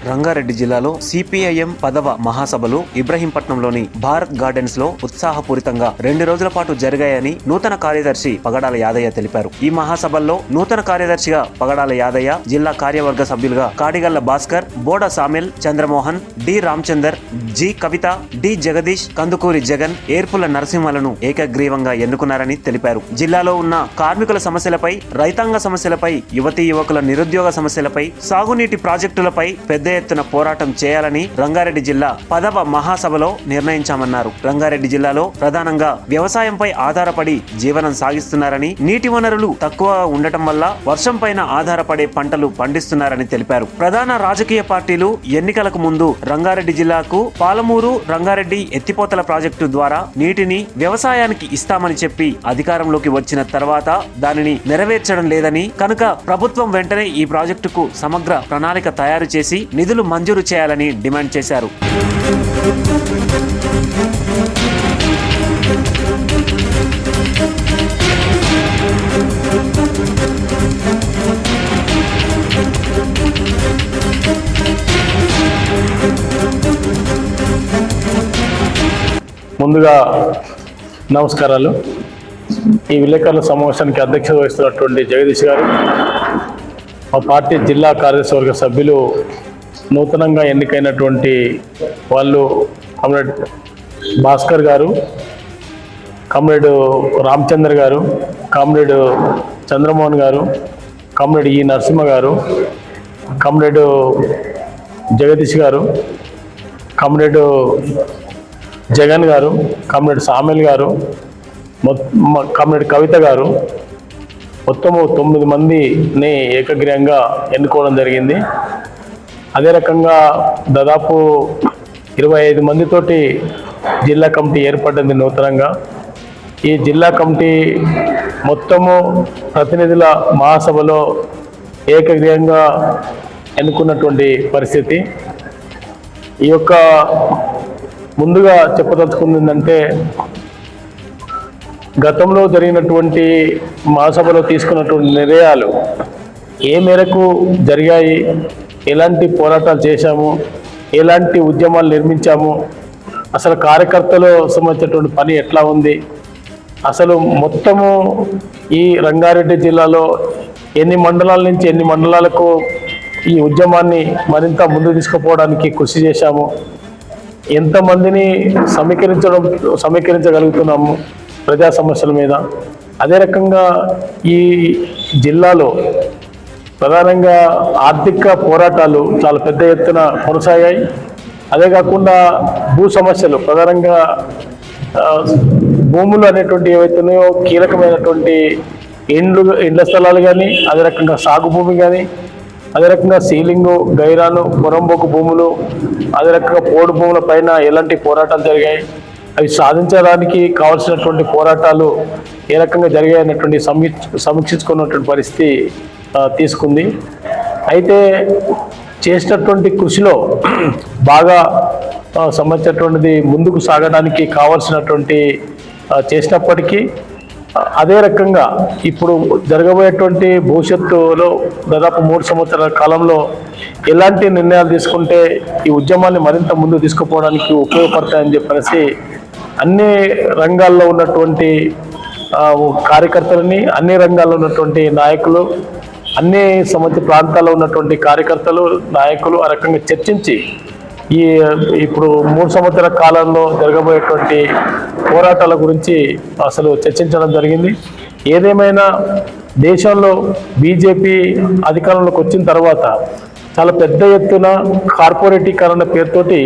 రంగారెడ్డి జిల్లాలో సిపిఐఎం పదవ మహాసభలు ఇబ్రహీంపట్నంలోని భారత్ గార్డెన్స్ లో ఉత్సాహపూరితంగా 2 రోజుల పాటు జరిగాయని నూతన కార్యదర్శి పగడాల యాదయ్య తెలిపారు. ఈ మహాసభల్లో నూతన కార్యదర్శిగా పగడాల యాదయ్య, జిల్లా కార్యవర్గ సభ్యులుగా Kadigalla Bhaskar, Boda Samil, Chandramohan, D Ramachandar, G Kavitha, D Jagadish, Kandukuri Jagan, Erpula నరసింహలను ఏకగ్రీవంగా ఎన్నుకున్నారని తెలిపారు. జిల్లాలో ఉన్న కార్మికుల సమస్యలపై, రైతాంగ సమస్యలపై, యువతీ యువకుల నిరుద్యోగ సమస్యలపై, సాగునీటి ప్రాజెక్టులపై పెద్ద ఎత్తున పోరాటం చేయాలని రంగారెడ్డి జిల్లా పదవ మహాసభలో నిర్ణయించామన్నారు. రంగారెడ్డి జిల్లాలో ప్రధానంగా వ్యవసాయంపై ఆధారపడి జీవనం సాగిస్తున్నారని, నీటి వనరులు తక్కువ ఉండటం వల్ల వర్షం పైన ఆధారపడే పంటలు పండిస్తున్నారని తెలిపారు. ప్రధాన రాజకీయ పార్టీలు ఎన్నికలకు ముందు రంగారెడ్డి జిల్లాకు పాలమూరు రంగారెడ్డి ఎత్తిపోతల ప్రాజెక్టు ద్వారా నీటిని వ్యవసాయానికి ఇస్తామని చెప్పి అధికారంలోకి వచ్చిన తర్వాత దానిని నెరవేర్చడం లేదని, కనుక ప్రభుత్వం వెంటనే ఈ ప్రాజెక్టుకు సమగ్ర ప్రణాళిక తయారు చేసి నిధులు మంజూరు చేయాలని డిమాండ్ చేశారు. ముందుగా నమస్కారాలు. ఈ విలేకరుల సమావేశానికి అధ్యక్షత వహిస్తున్నటువంటి జగదీష్ గారు, మా పార్టీ జిల్లా కార్యవర్గ సభ్యులు, నూతనంగా ఎన్నికైనటువంటి వాళ్ళు కామ్రేడ్ భాస్కర్ గారు, కామ్రేడ్ రామచంద్ర గారు, కామ్రేడ్ చంద్రమోహన్ గారు, కామ్రేడ్ ఈ నరసింహ గారు, కామ్రేడ్ జగదీష్ గారు, కామ్రేడ్ జగన్ గారు, కామ్రేడ్ సామిల్ గారు, కామ్రేడ్ కవిత గారు, మొత్తము 9 మందిని ఏకగ్రీవంగా ఎన్నుకోవడం జరిగింది. అదే రకంగా దాదాపు 25 మందితోటి జిల్లా కమిటీ ఏర్పడింది నూతనంగా. ఈ జిల్లా కమిటీ మొత్తము ప్రతినిధుల మహాసభలో ఏకగ్రీవంగా ఎన్నుకున్నటువంటి పరిస్థితి. ఈ యొక్క ముందుగా చెప్పదలుచుకుంది ఏంటంటే, గతంలో జరిగినటువంటి మహాసభలో తీసుకున్నటువంటి నిర్ణయాలు ఏ మేరకు జరిగాయి, ఎలాంటి పోరాటాలు చేశాము, ఎలాంటి ఉద్యమాలు నిర్మించాము, అసలు కార్యకర్తలు సంబంధించినటువంటి పని ఎట్లా ఉంది, అసలు మొత్తము ఈ రంగారెడ్డి జిల్లాలో ఎన్ని మండలాల నుంచి ఎన్ని మండలాలకు ఈ ఉద్యమాన్ని మరింత ముందుకు తీసుకుపోవడానికి కృషి చేశాము, ఎంతమందిని సమీకరించగలుగుతున్నాము ప్రజా సమస్యల మీద. అదే రకంగా ఈ జిల్లాలో ప్రధానంగా ఆర్థిక పోరాటాలు చాలా పెద్ద ఎత్తున కొనసాగాయి. అదే కాకుండా భూ సమస్యలు, ప్రధానంగా భూములు అనేటువంటి ఏవైతున్నాయో కీలకమైనటువంటి ఇండ్ల స్థలాలు కానీ, అదే రకంగా సాగు భూమి కానీ, అదే రకంగా సీలింగు, గైరాను, పొరంబోకు భూములు, అదే రకంగా పోడు భూముల పైన ఎలాంటి పోరాటాలు జరిగాయి, అవి సాధించడానికి కావాల్సినటువంటి పోరాటాలు ఏ రకంగా జరిగాయన్నటువంటి సమీక్షించుకున్నటువంటి పరిస్థితి తీసుకుంది. అయితే చేసినటువంటి కృషిలో బాగా సంబంధించినటువంటిది ముందుకు సాగడానికి కావాల్సినటువంటి చేసినప్పటికీ, అదే రకంగా ఇప్పుడు జరగబోయేటువంటి భవిష్యత్తులో దాదాపు 3 సంవత్సరాల కాలంలో ఎలాంటి నిర్ణయాలు తీసుకుంటే ఈ ఉద్యమాన్ని మరింత ముందుకు తీసుకుపోవడానికి ఉపయోగపడతాయని చెప్పేసి అన్ని రంగాల్లో ఉన్నటువంటి కార్యకర్తలని, అన్ని రంగాల్లో ఉన్నటువంటి నాయకులు, అన్ని సంబంధిత ప్రాంతాల్లో ఉన్నటువంటి కార్యకర్తలు, నాయకులు ఆ రకంగా చర్చించి ఇప్పుడు 3 సంవత్సరాల కాలంలో జరగబోయేటువంటి పోరాటాల గురించి అసలు చర్చించడం జరిగింది. ఏదేమైనా దేశంలో బీజేపీ అధికారంలోకి వచ్చిన తర్వాత చాలా పెద్ద ఎత్తున కార్పొరేటీకరణ పేరుతోటి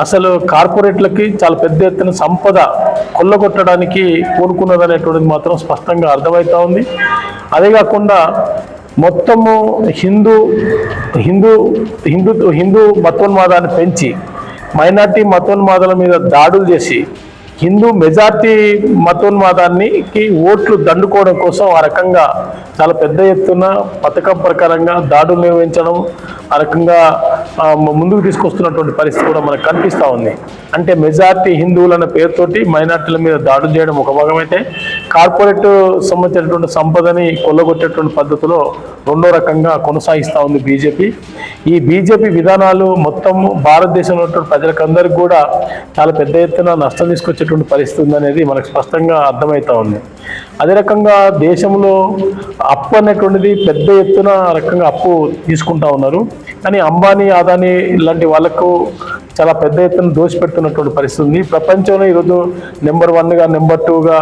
అసలు కార్పొరేట్లకి చాలా పెద్ద ఎత్తున సంపద కొల్లగొట్టడానికి పూనుకున్నదనేటువంటిది మాత్రం స్పష్టంగా అర్థమవుతా ఉంది. అదే కాకుండా మొత్తము హిందూ మతోన్మాదాన్ని పెంచి మైనార్టీ మతోన్మాదాల మీద దాడులు చేసి హిందూ మెజార్టీ మతోన్మాదానికి ఓట్లు దండుకోవడం కోసం ఆ రకంగా చాలా పెద్ద ఎత్తున పథకం ప్రకారంగా దాడులు నిర్వహించడం, ఆ రకంగా ముందుకు తీసుకొస్తున్నటువంటి పరిస్థితి కూడా మనకు కనిపిస్తూ ఉంది. అంటే మెజార్టీ హిందువులన్న పేరుతోటి మైనార్టీల మీద దాడులు చేయడం ఒక భాగమైతే, కార్పొరేట్ సంబంధించినటువంటి సంపదని కొల్లగొట్టేటువంటి పద్ధతిలో రెండో రకంగా కొనసాగిస్తూ ఉంది బీజేపీ. ఈ బీజేపీ విధానాలు మొత్తం భారతదేశంలో ఉన్నటువంటి ప్రజలకందరికీ కూడా చాలా పెద్ద ఎత్తున నష్టం తీసుకొచ్చేటువంటి పరిస్థితి ఉందనేది మనకు స్పష్టంగా అర్థమవుతా ఉంది. అదే రకంగా దేశంలో అప్పు అనేటువంటిది పెద్ద ఎత్తున రకంగా అప్పు తీసుకుంటా ఉన్నారు. కానీ అంబానీ, అదానీ ఇలాంటి వాళ్ళకు చాలా పెద్ద ఎత్తున దోషిపెడుతున్నటువంటి పరిస్థితి ఉంది. ప్రపంచంలో ఈరోజు నెంబర్ 1గా, నెంబర్ 2గా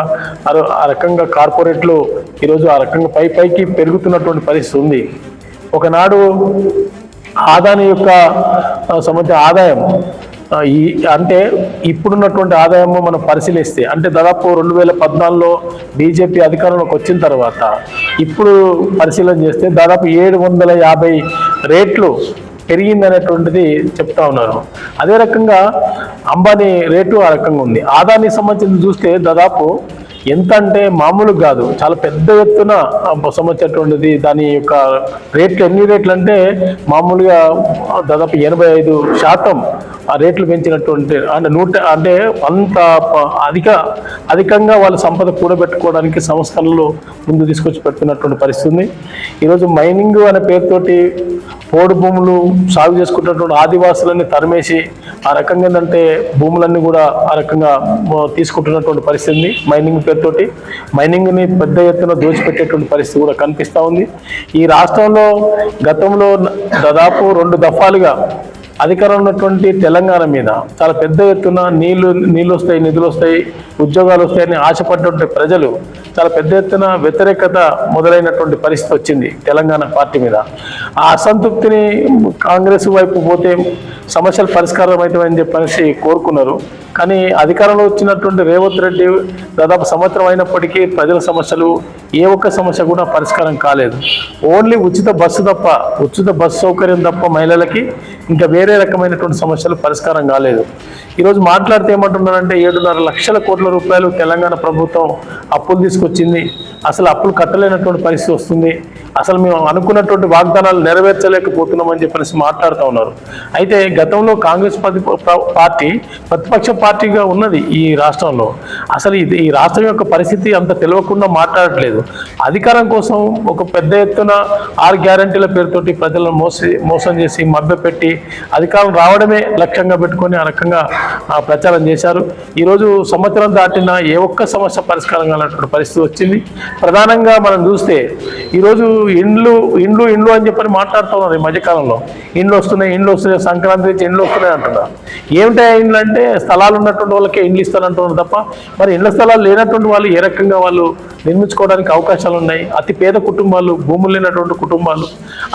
ఆ రకంగా కార్పొరేట్లు ఈరోజు ఆ రకంగా పైకి పెరుగుతున్నటువంటి పరిస్థితి ఉంది. ఒకనాడు ఆదాని యొక్క సంబంధించిన ఆదాయం అంటే ఇప్పుడున్నటువంటి ఆదాయము మనం పరిశీలిస్తే, అంటే దాదాపు 2014లో బీజేపీ అధికారంలోకి వచ్చిన తర్వాత ఇప్పుడు పరిశీలన చేస్తే దాదాపు 750 రేట్లు పెరిగిందనేటువంటిది చెప్తా ఉన్నారు. అదే రకంగా అంబానీ రేటు ఆ రకంగా ఉంది. ఆదాని సంబంధించి చూస్తే దాదాపు ఎంత అంటే మామూలు కాదు, చాలా పెద్ద ఎత్తున సంబంధించినటువంటిది. దాని యొక్క రేట్లు ఎన్ని రేట్లు అంటే మామూలుగా దాదాపు 85% ఆ రేట్లు పెంచినటువంటి అంటే అంత అధికంగా వాళ్ళ సంపద కూడబెట్టుకోవడానికి సంస్కరణలు ముందు తీసుకొచ్చి పెడుతున్నటువంటి పరిస్థితి ఉంది. ఈరోజు మైనింగ్ అనే పేరుతోటి పోడు భూములు సాగు చేసుకుంటున్నటువంటి ఆదివాసులన్నీ తరిమేసి ఆ రకంగా ఏంటంటే భూములన్నీ కూడా ఆ రకంగా తీసుకుంటున్నటువంటి పరిస్థితి ఉంది. మైనింగ్ పేరుతోటి మైనింగ్ని పెద్ద ఎత్తున దోచిపెట్టేటువంటి పరిస్థితి కూడా కనిపిస్తూ ఉంది. ఈ రాష్ట్రంలో గతంలో దాదాపు 2 దఫాలుగా అధికారం ఉన్నటువంటి తెలంగాణ మీద చాలా పెద్ద ఎత్తున నీళ్ళు వస్తాయి, నిధులు వస్తాయి, ఉద్యోగాలు వస్తాయని ఆశపడ్డటువంటి ప్రజలు చాలా పెద్ద ఎత్తున వ్యతిరేకత మొదలైనటువంటి పరిస్థితి వచ్చింది తెలంగాణ పార్టీ మీద. ఆ అసంతృప్తిని కాంగ్రెస్ వైపు పోతే సమస్యలు పరిష్కారం అవుతామని చెప్పేసి కోరుకున్నారు. కానీ అధికారంలో వచ్చినటువంటి రేవంత్ రెడ్డి దాదాపు సంవత్సరం అయినప్పటికీ ప్రజల సమస్యలు ఏ ఒక్క సమస్య కూడా పరిష్కారం కాలేదు. ఓన్లీ ఉచిత బస్సు సౌకర్యం తప్ప మహిళలకి ఇంకా వేరే రకమైనటువంటి సమస్యలు పరిష్కారం కాలేదు. ఈరోజు మాట్లాడితే ఏమంటున్నారంటే 7.5 లక్షల కోట్ల రూపాయలు తెలంగాణ ప్రభుత్వం అప్పులు తీసుకొచ్చింది, అసలు అప్పులు కట్టలేనటువంటి పరిస్థితి వస్తుంది, అసలు మేము అనుకున్నటువంటి వాగ్దానాలు నెరవేర్చలేకపోతున్నామని చెప్పేసి మాట్లాడుతూ ఉన్నారు. అయితే గతంలో కాంగ్రెస్ పార్టీ ప్రతిపక్ష పార్టీగా ఉన్నది ఈ రాష్ట్రంలో. అసలు ఈ రాష్ట్రం యొక్క పరిస్థితి అంత తెలియకుండా మాట్లాడట్లేదు. అధికారం కోసం ఒక పెద్ద ఎత్తున 6 గ్యారంటీల పేరుతోటి ప్రజలను మోసం చేసి మభ్యపెట్టి అధికారం రావడమే లక్ష్యంగా పెట్టుకొని ఆ రకంగా ప్రచారం చేశారు. ఈరోజు సంవత్సరం దాటినా ఏ ఒక్క సమస్య పరిష్కారం కానటువంటి పరిస్థితి వచ్చింది. ప్రధానంగా మనం చూస్తే ఈరోజు ఇండ్లు అని చెప్పని మాట్లాడుతూ ఉన్నారు. ఈ మధ్యకాలంలో ఇండ్లు వస్తున్నాయి, సంక్రాంతి నుంచి ఇండ్లు వస్తున్నాయి అంటున్నారు. ఏమిటా ఇండ్లు అంటే స్థలాలు ఉన్నటువంటి వాళ్ళకే ఇండ్లు ఇస్తారంటున్నారు తప్ప మరి ఇండ్ల స్థలాలు లేనటువంటి వాళ్ళు ఏ రకంగా వాళ్ళు నిర్మించుకోవడానికి అవకాశాలు ఉన్నాయి? అతి పేద కుటుంబాలు, భూములు లేనటువంటి కుటుంబాలు,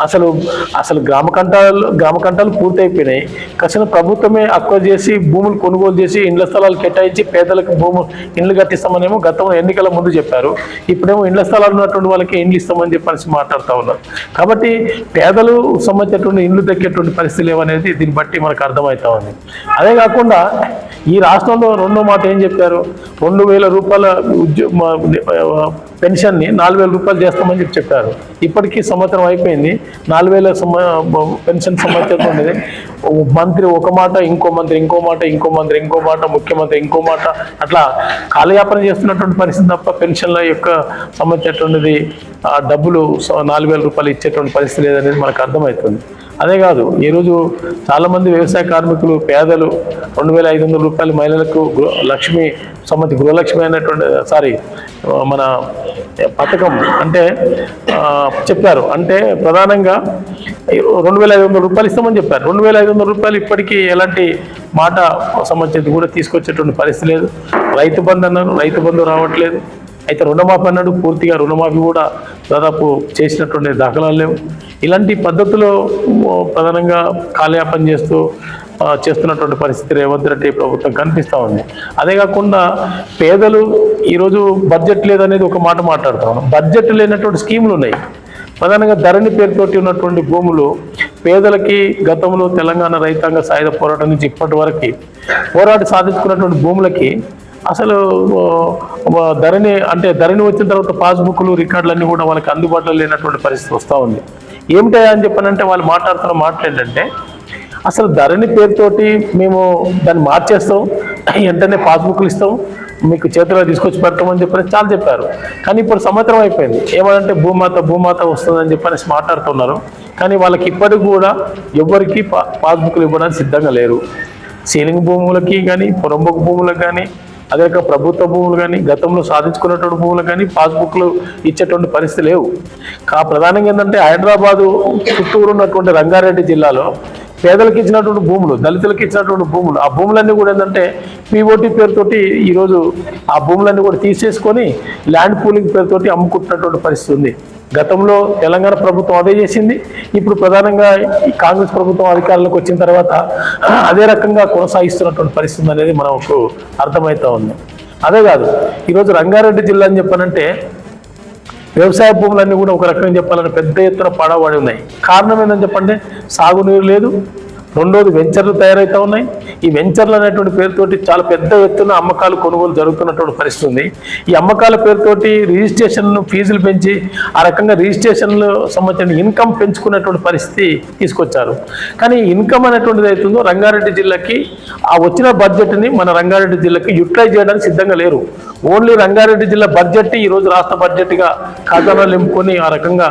అసలు గ్రామకంఠాలు పూర్తయిపోయినాయి. కసిన ప్రభుత్వమే అక్వైర్ చేసి భూములు కొనుగోలు చేసి ఇండ్ల స్థలాలు కేటాయించి పేదలకు ఇండ్లు కట్టిస్తామనేమో గతంలో ఎన్నికల ముందు చెప్పారు. ఇప్పుడేమో ఇండ్ల స్థలాలు ఉన్నటువంటి వాళ్ళకి ఇండ్లు ఇస్తామని చెప్పేసి మాట్లాడుతూ ఉన్నారు. కాబట్టి పేదలు సంబంధించినటువంటి ఇండ్లు దక్కేటువంటి పరిస్థితులు ఏమనేది దీన్ని బట్టి మనకు అర్థమవుతా ఉంది. అదే కాకుండా ఈ రాష్ట్రంలో రెండో మాట ఏం చెప్పారు, 2,000 రూపాయల పెన్షన్ని 4,000 రూపాయలు చేస్తామని చెప్పారు. ఇప్పటికీ సంవత్సరం అయిపోయింది. 4,000 పెన్షన్ సంవత్సరం ఉండేది. మంత్రి ఒక మాట, ఇంకో మంత్రి ఇంకో మాట, ముఖ్యమంత్రి ఇంకో మాట, అట్లా కాలయాపన చేస్తున్నటువంటి పరిస్థితి తప్ప పెన్షన్ల యొక్క సంబంధించినటువంటిది డబ్బులు 4,000 రూపాయలు ఇచ్చేటువంటి పరిస్థితి లేదనేది మనకు అర్థమవుతుంది. అదే కాదు, ఈరోజు చాలామంది వ్యవసాయ కార్మికులు, పేదలు 2,500 రూపాయలు మహిళలకు గృహలక్ష్మి అనేటువంటి మన పథకం అంటే చెప్పారు. అంటే ప్రధానంగా 2,500 రూపాయలు ఇస్తామని చెప్పారు. 2,500 రూపాయలు ఇప్పటికీ ఎలాంటి మాట సంబంధించి కూడా తీసుకొచ్చేటువంటి పరిస్థితి లేదు. రైతు బంధు అన్నారు, రైతు బంధు రావట్లేదు. అయితే రుణమాఫీ అన్నాడు, పూర్తిగా రుణమాఫీ కూడా దాదాపు చేసినటువంటి దాఖలాలు లేవు. ఇలాంటి పద్ధతిలో ప్రధానంగా కాలయాపన చేస్తున్నటువంటి పరిస్థితి రేవంత్ రెడ్డి ప్రభుత్వం కనిపిస్తూ ఉంది. అదే కాకుండా పేదలు ఈరోజు బడ్జెట్ లేదనేది ఒక మాట మాట్లాడుతాం. బడ్జెట్ లేనటువంటి స్కీములు ఉన్నాయి. ప్రధానంగా ధరణి పేరుతోటి ఉన్నటువంటి భూములు పేదలకి గతంలో తెలంగాణ రైతాంగ సాయుధ పోరాటం నుంచి ఇప్పటి వరకు పోరాటి సాధించుకున్నటువంటి భూములకి అసలు ధరణి వచ్చిన తర్వాత పాస్బుక్లు రికార్డులన్నీ కూడా వాళ్ళకి అందుబాటులో లేనటువంటి పరిస్థితి వస్తూ ఉంది. ఏమిటా అని చెప్పానంటే వాళ్ళు మాట్లాడుతున్న మాటలు ఏంటంటే, అసలు ధరణి పేరుతోటి మేము దాన్ని మార్చేస్తాం, వెంటనే పాస్బుక్లు ఇస్తాం, మీకు చేతిలో తీసుకొచ్చి పెట్టమని చెప్పని చాలా చెప్పారు. కానీ ఇప్పుడు సంవత్సరం అయిపోయింది, ఏమనంటే భూమాత వస్తుందని చెప్పనేసి మాట్లాడుతున్నారు. కానీ వాళ్ళకి ఇప్పటికి కూడా ఎవరికి పాస్బుక్లు ఇవ్వడానికి సిద్ధంగా లేరు. సీలింగ్ భూములకి కానీ, పొరంబొక భూములకు కానీ, అదే ప్రభుత్వ భూములు కానీ, గతంలో సాధించుకున్నటువంటి భూములకు కానీ పాస్బుక్లు ఇచ్చేటువంటి పరిస్థితి లేవు. ప్రధానంగా ఏంటంటే హైదరాబాదు చుట్టూరు ఉన్నటువంటి రంగారెడ్డి జిల్లాలో పేదలకు ఇచ్చినటువంటి భూములు, దళితులకు ఇచ్చినటువంటి భూములు, ఆ భూములన్నీ కూడా ఏంటంటే పిఓటి పేరుతోటి ఈరోజు ఆ భూములన్నీ కూడా తీసేసుకొని ల్యాండ్ పూలింగ్ పేరుతోటి అమ్ముకుంటున్నటువంటి పరిస్థితి ఉంది. గతంలో తెలంగాణ ప్రభుత్వం అదే చేసింది. ఇప్పుడు ప్రధానంగా ఈ కాంగ్రెస్ ప్రభుత్వం అధికారంలోకి వచ్చిన తర్వాత అదే రకంగా కొనసాగిస్తున్నటువంటి పరిస్థితి అనేది మనకు అర్థమవుతా ఉంది. అదే కాదు, ఈరోజు రంగారెడ్డి జిల్లా అని చెప్పానంటే వ్యవసాయ భూములన్నీ కూడా ఒక రకంగా చెప్పాలంటే పెద్ద ఎత్తున పడబడి ఉన్నాయి. కారణం ఏంటని చెప్పండి, సాగునీరు లేదు. రెండోది వెంచర్లు తయారవుతూ ఉన్నాయి. ఈ వెంచర్లు అనేటువంటి పేరుతోటి చాలా పెద్ద ఎత్తున అమ్మకాలు కొనుగోలు జరుగుతున్నటువంటి పరిస్థితి ఉంది. ఈ అమ్మకాల పేరుతోటి రిజిస్ట్రేషన్ ఫీజులు పెంచి ఆ రకంగా రిజిస్ట్రేషన్లు సంబంధించిన ఇన్కమ్ పెంచుకున్నటువంటి పరిస్థితి తీసుకొచ్చారు. కానీ ఇన్కమ్ అనేటువంటిది అవుతుందో రంగారెడ్డి జిల్లాకి ఆ వచ్చిన బడ్జెట్ని మన రంగారెడ్డి జిల్లాకి యూటిలైజ్ చేయడానికి సిద్ధంగా లేరు. ఓన్లీ రంగారెడ్డి జిల్లా బడ్జెట్ ఈరోజు రాష్ట్ర బడ్జెట్గా ఖజానాలు నింపుకొని ఆ రకంగా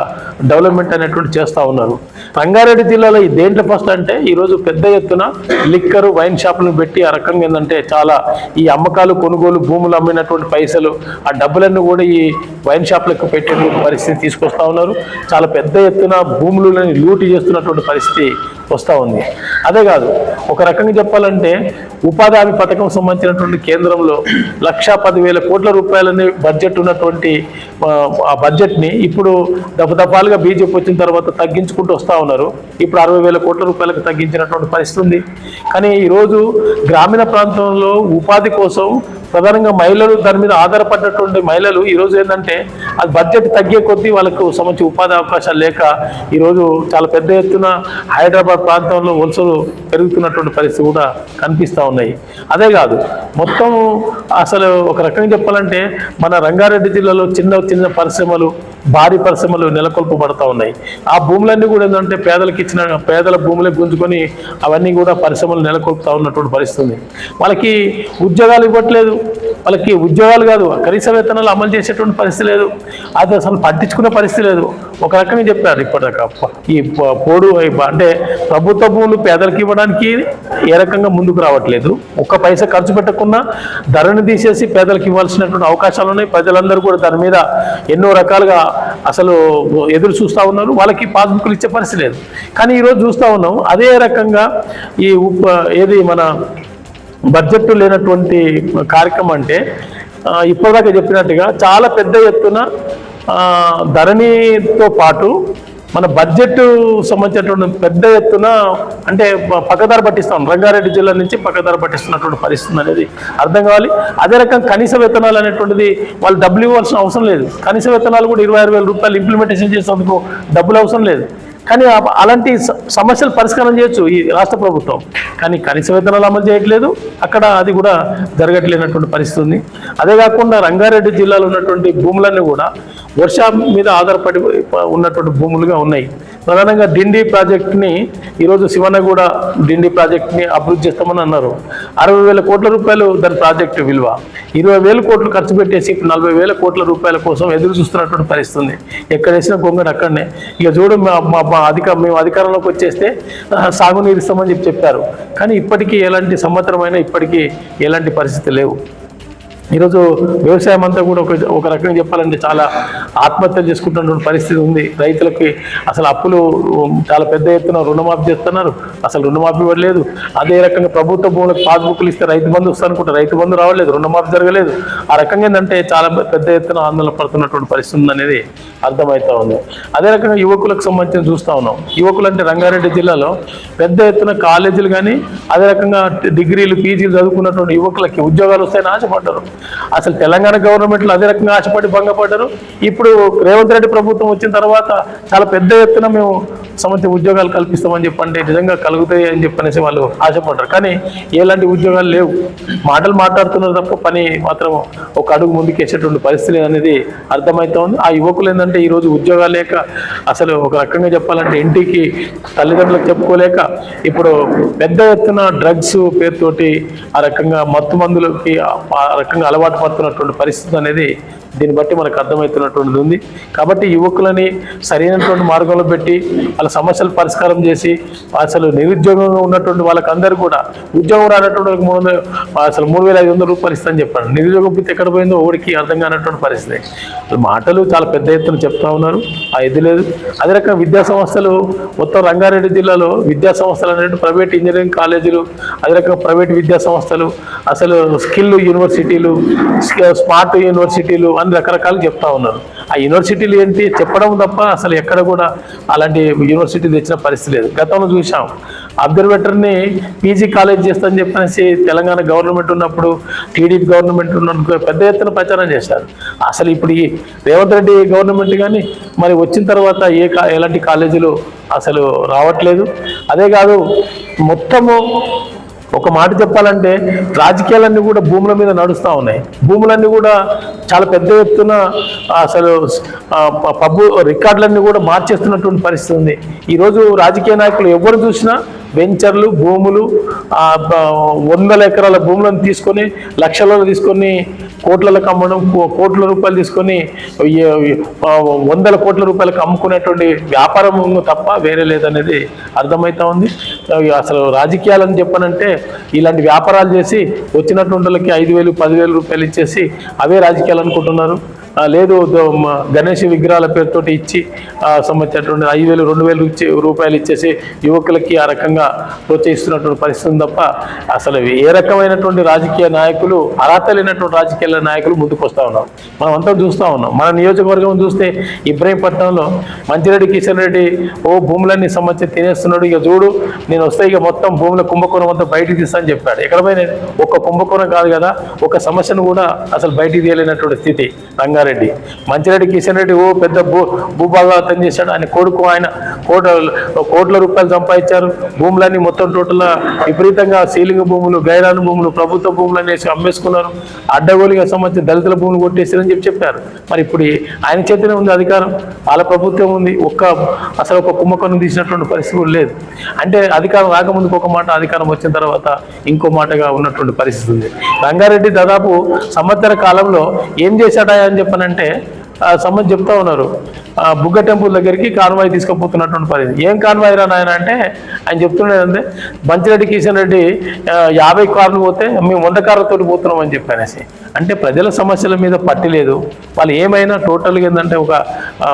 డెవలప్మెంట్ అనేటువంటి చేస్తూ ఉన్నారు. రంగారెడ్డి జిల్లాలో ఈ దేంట్లో ఫస్ట్ అంటే ఈరోజు పెద్ద ఎత్తున లిక్కరు వైన్ షాపులను పెట్టి ఆ రకంగా ఏంటంటే చాలా ఈ అమ్మకాలు కొనుగోలు భూములు అమ్మినటువంటి పైసలు ఆ డబ్బులన్నీ కూడా ఈ వైన్ షాపులకు పెట్టేటువంటి పరిస్థితి తీసుకొస్తా ఉన్నారు. చాలా పెద్ద ఎత్తున భూములను లూటి చేస్తున్నటువంటి పరిస్థితి వస్తూ ఉంది. అదే కాదు, ఒక రకంగా చెప్పాలంటే ఉపాధి హామీ పథకం సంబంధించినటువంటి కేంద్రంలో 1,10,000 కోట్ల రూపాయలని బడ్జెట్ ఉన్నటువంటి ఆ బడ్జెట్ని ఇప్పుడు దఫాలుగా బీజేపీ వచ్చిన తర్వాత తగ్గించుకుంటూ వస్తూ ఉన్నారు. ఇప్పుడు 60,000 కోట్ల రూపాయలకు తగ్గించినటువంటి పరిస్థితి ఉంది. కానీ ఈరోజు గ్రామీణ ప్రాంతంలో ఉపాధి కోసం ప్రధానంగా మహిళలు దాని మీద ఆధారపడినటువంటి మహిళలు ఈరోజు ఏంటంటే అది బడ్జెట్ తగ్గే కొద్దీ వాళ్ళకు సంబంధించి ఉపాధి అవకాశాలు లేక ఈరోజు చాలా పెద్ద ఎత్తున హైదరాబాద్ ప్రాంతంలో వలసలు పెరుగుతున్నటువంటి పరిస్థితి కూడా కనిపిస్తూ ఉన్నాయి. అదే కాదు, మొత్తం అసలు ఒక రకంగా చెప్పాలంటే మన రంగారెడ్డి జిల్లాలో చిన్న చిన్న పరిశ్రమలు, భారీ పరిశ్రమలు నెలకొల్పబడతా ఉన్నాయి. ఆ భూములన్నీ కూడా ఏంటంటే పేదల భూములే గుంజుకొని అవన్నీ కూడా పరిశ్రమలు నెలకొల్పుతా ఉన్నటువంటి పరిస్థితి ఉంది. వాళ్ళకి ఉద్యోగాలు ఇవ్వట్లేదు, వాళ్ళకి ఉద్యోగాలు కాదు కనీస వేతనాలు అమలు చేసేటువంటి పరిస్థితి లేదు. అది అసలు పట్టించుకునే పరిస్థితి లేదు. ఒక రకంగా చెప్పారు ఇప్పటిదాకా ఈ అంటే ప్రభుత్వ భూములు పేదలకు ఇవ్వడానికి ఏ రకంగా ముందుకు రావట్లేదు. ఒక్క పైసా ఖర్చు పెట్టకుండా ధరని తీసేసి పేదలకు ఇవ్వాల్సినటువంటి అవకాశాలు ఉన్నాయి. ప్రజలందరూ కూడా దాని మీద ఎన్నో రకాలుగా అసలు ఎదురు చూస్తూ ఉన్నారు. వాళ్ళకి పాస్బుక్లు ఇచ్చే పరిస్థితి లేదు. కానీ ఈరోజు చూస్తూ ఉన్నాం అదే రకంగా ఈ మన బడ్జెట్ లేనటువంటి కార్యక్రమం అంటే ఇప్పటిదాకా చెప్పినట్టుగా చాలా పెద్ద ఎత్తున ధరణితో పాటు మన బడ్జెట్ సంబంధించినటువంటి పెద్ద ఎత్తున అంటే పక్కదారి పట్టిస్తాం. రంగారెడ్డి జిల్లా నుంచి పక్కదారి పట్టిస్తున్నటువంటి పరిస్థితి అనేది అర్థం కావాలి. అదే రకంగా కనీస వేతనాలు అనేటువంటిది వాళ్ళు డబ్బులు ఇవ్వాల్సిన అవసరం లేదు. కనీస వేతనాలు కూడా 26,000 రూపాయలు ఇంప్లిమెంటేషన్ చేసేందుకు డబ్బులు అవసరం లేదు. కానీ అలాంటి సమస్యలు పరిష్కారం చేయొచ్చు ఈ రాష్ట్ర ప్రభుత్వం. కానీ కనీస వేతనాలు అమలు చేయట్లేదు, అక్కడ అది కూడా జరగట్లేనటువంటి పరిస్థితి ఉంది. అదే కాకుండా రంగారెడ్డి జిల్లాలో ఉన్నటువంటి భూములన్నీ కూడా వర్షం మీద ఆధారపడి ఉన్నటువంటి భూములుగా ఉన్నాయి. ప్రధానంగా డిండి ప్రాజెక్ట్ని ఈరోజు శివనగూడ డిండి ప్రాజెక్ట్ని అభివృద్ధి చేస్తామని అన్నారు. 60,000 కోట్ల రూపాయలు దాని ప్రాజెక్టు విలువ. 20,000 కోట్లు ఖర్చు పెట్టేసి 40,000 కోట్ల రూపాయల కోసం ఎదురు చూస్తున్నటువంటి పరిస్థితి ఉంది. ఎక్కడ వేసిన గొంగడు అక్కడనే. ఇక చూడు మేము అధికారంలోకి వచ్చేస్తే సాగునీరు ఇస్తామని చెప్పారు. కానీ ఇప్పటికీ ఎలాంటి సంవత్సరమైనా ఇప్పటికీ ఎలాంటి పరిస్థితి లేవు. ఈరోజు వ్యవసాయం అంతా కూడా ఒక రకంగా చెప్పాలంటే చాలా ఆత్మహత్యలు చేసుకుంటున్నటువంటి పరిస్థితి ఉంది. రైతులకి అసలు అప్పులు చాలా పెద్ద ఎత్తున రుణమాఫీ చేస్తున్నారు, అసలు రుణమాఫీ ఇవ్వలేదు. అదే రకంగా ప్రభుత్వ భూములకు పాస్బుక్లు ఇస్తే రైతు బంధు వస్తా అనుకుంటే రైతు బంధు రావట్లేదు, రుణమాఫీ జరగలేదు. ఆ రకంగా ఏంటంటే చాలా పెద్ద ఎత్తున ఆందోళన పడుతున్నటువంటి పరిస్థితి ఉందనేది అర్థమవుతా ఉంది. అదే రకంగా యువకులకు సంబంధించి చూస్తూ ఉన్నాం. యువకులు అంటే రంగారెడ్డి జిల్లాలో పెద్ద ఎత్తున కాలేజీలు కానీ అదే రకంగా డిగ్రీలు పీజీలు చదువుకున్నటువంటి యువకులకి ఉద్యోగాలు వస్తాయని ఆశపడ్డారు. అసలు తెలంగాణ గవర్నమెంట్లో అదే రకంగా ఆశపడి భంగపడ్డారు. ఇప్పుడు రేవంత్ రెడ్డి ప్రభుత్వం వచ్చిన తర్వాత చాలా పెద్ద ఎత్తున మేము సంబంధించిన ఉద్యోగాలు కల్పిస్తామని చెప్పంటే నిజంగా కలుగుతాయి అని చెప్పనేసి వాళ్ళు ఆశపడ్డారు. కానీ ఎలాంటి ఉద్యోగాలు లేవు, మాటలు మాట్లాడుతున్నారు తప్ప పని మాత్రం ఒక అడుగు ముందుకు వేసేటువంటి పరిస్థితి అనేది అర్థమవుతా ఉంది. ఆ యువకులు ఏంటంటే ఈరోజు ఉద్యోగాలు లేక, అసలు ఒక రకంగా చెప్పాలంటే ఇంటికి తల్లిదండ్రులకు చెప్పుకోలేక ఇప్పుడు పెద్ద ఎత్తున డ్రగ్స్ పేరుతోటి ఆ రకంగా మత్తు మందులకి ఆ రకంగా అలవాటు పడుతున్నటువంటి పరిస్థితి అనేది దీన్ని బట్టి మనకు అర్థమవుతున్నటువంటిది ఉంది. కాబట్టి యువకులని సరైనటువంటి మార్గంలో పెట్టి వాళ్ళ సమస్యలు పరిష్కారం చేసి అసలు నిరుద్యోగంగా ఉన్నటువంటి వాళ్ళకందరూ కూడా ఉద్యోగం రానటువంటి అసలు 3,500 రూపాయలు ఇస్తామని చెప్పాను. నిరుద్యోగం పిత్తి ఎక్కడ పోయిందో ఓడికి అర్థం కానటువంటి పరిస్థితి. మాటలు చాలా పెద్ద ఎత్తున చెప్తా ఉన్నారు, ఆ ఇది లేదు. అదే రకంగా విద్యా సంస్థలు మొత్తం రంగారెడ్డి జిల్లాలో విద్యా సంస్థలు అనేవి ప్రైవేట్ ఇంజనీరింగ్ కాలేజీలు, అదే రకంగా ప్రైవేట్ విద్యా సంస్థలు, అసలు స్కిల్ యూనివర్సిటీలు, స్మార్ట్ యూనివర్సిటీలు అని రకరకాలు చెప్తా ఉన్నారు. ఆ యూనివర్సిటీలు ఏంటి చెప్పడం తప్ప అసలు ఎక్కడ కూడా అలాంటి యూనివర్సిటీ తెచ్చిన పరిస్థితి లేదు. గతంలో చూసాం అబ్జర్వేటర్ని పీజీ కాలేజ్ చేస్తామని చెప్పేసి తెలంగాణ గవర్నమెంట్ ఉన్నప్పుడు, టీడీపీ గవర్నమెంట్ ఉన్నప్పుడు పెద్ద ఎత్తున ప్రచారం చేశారు. అసలు ఇప్పుడు ఈ రేవంత్ రెడ్డి గవర్నమెంట్ కానీ మరి వచ్చిన తర్వాత ఎలాంటి కాలేజీలు అసలు రావట్లేదు. అదే కాదు, మొత్తము ఒక మాట చెప్పాలంటే రాజకీయాలన్నీ కూడా భూముల మీద నడుస్తూ ఉన్నాయి. భూములన్నీ కూడా చాలా పెద్ద ఎత్తున అసలు పబ్బు రికార్డులన్నీ కూడా మార్చేస్తున్నటువంటి పరిస్థితి ఉంది. ఈరోజు రాజకీయ నాయకులు ఎవరు చూసినా వెంచర్లు, భూములు, 100 ఎకరాల భూములను తీసుకొని లక్షలలో తీసుకొని కోట్లకు అమ్మడం, కోట్ల రూపాయలు తీసుకొని 100 కోట్ల రూపాయలకు అమ్ముకునేటువంటి వ్యాపారం తప్ప వేరే లేదనేది అర్థమవుతా ఉంది. అసలు రాజకీయాలని చెప్పనంటే ఇలాంటి వ్యాపారాలు చేసి వచ్చినటువంటి వాళ్ళకి 5,000, 10,000 రూపాయలు ఇచ్చేసి అవే రాజకీయాలు అనుకుంటున్నారు. లేదు గణేష్ విగ్రహాల పేరుతోటి ఇచ్చి సంబంధించినటువంటి 5,000, 2,000 రూపాయలు ఇచ్చేసి యువకులకి ఆ రకంగా ప్రోత్సహిస్తున్నటువంటి పరిస్థితి తప్ప అసలు ఏ రకమైనటువంటి రాజకీయ నాయకులు, అర్హత లేనటువంటి రాజకీయ నాయకులు ముందుకు వస్తూ ఉన్నారు. మనం అంతా చూస్తూ ఉన్నాం. మన నియోజకవర్గం చూస్తే ఇబ్రహీంపట్నంలో మంచిరెడ్డి కిషన్ రెడ్డి భూములన్నీ సంబంధించి తినేస్తున్నాడు, ఇక చూడు నేను వస్తే ఇక మొత్తం భూముల కుంభకోణం అంతా బయటికి తీస్తానని చెప్పాడు. ఎక్కడ పోయినా ఒక్క కుంభకోణం కాదు కదా, ఒక సమస్యను కూడా అసలు బయటికి తీయలేనటువంటి స్థితి రంగారెడ్డి. మంచిరెడ్డి కిషన్ రెడ్డి పెద్ద భూభాగాతం చేశాడు. ఆయన కొడుకు ఆయన కోట్ల రూపాయలు సంపాదించారు. భూములన్నీ మొత్తం టోటల్ విపరీతంగా సీలింగ్ భూములు, గైరాను భూములు, ప్రభుత్వ భూములు అనేసి అమ్మేసుకున్నారు. అడ్డగోలుగా సంబంధించి దళితుల భూములు కొట్టేసారని చెప్పారు. మరి ఇప్పుడు ఆయన చేతిలో ఉంది అధికారం, వాళ్ళ ప్రభుత్వం ఉంది. అసలు ఒక కుంభకోణం తీసినటువంటి పరిస్థితి కూడా లేదు. అంటే అధికారం రాకముందుకు ఒక మాట, అధికారం వచ్చిన తర్వాత ఇంకో మాటగా ఉన్నటువంటి పరిస్థితి ఉంది. రంగారెడ్డి దాదాపు సంవత్సర కాలంలో ఏం చేశాడా అని చెప్పనంటే సంబంధం చెప్తా ఉన్నారు. బుగ్గ టెంపుల్ దగ్గరికి కాన్వాయ్ తీసుకుపోతున్నటువంటి పరిస్థితి. ఏం కాన్వాయ్ రా నాయన అంటే ఆయన చెప్తున్నాడంటే మంచిరెడ్డి కిషన్ రెడ్డి 50 కార్లు పోతే మేము 100 కార్లతోటి పోతున్నాం అని చెప్పనేసి. అంటే ప్రజల సమస్యల మీద పట్టి లేదు. వాళ్ళు ఏమైనా టోటల్గా ఏంటంటే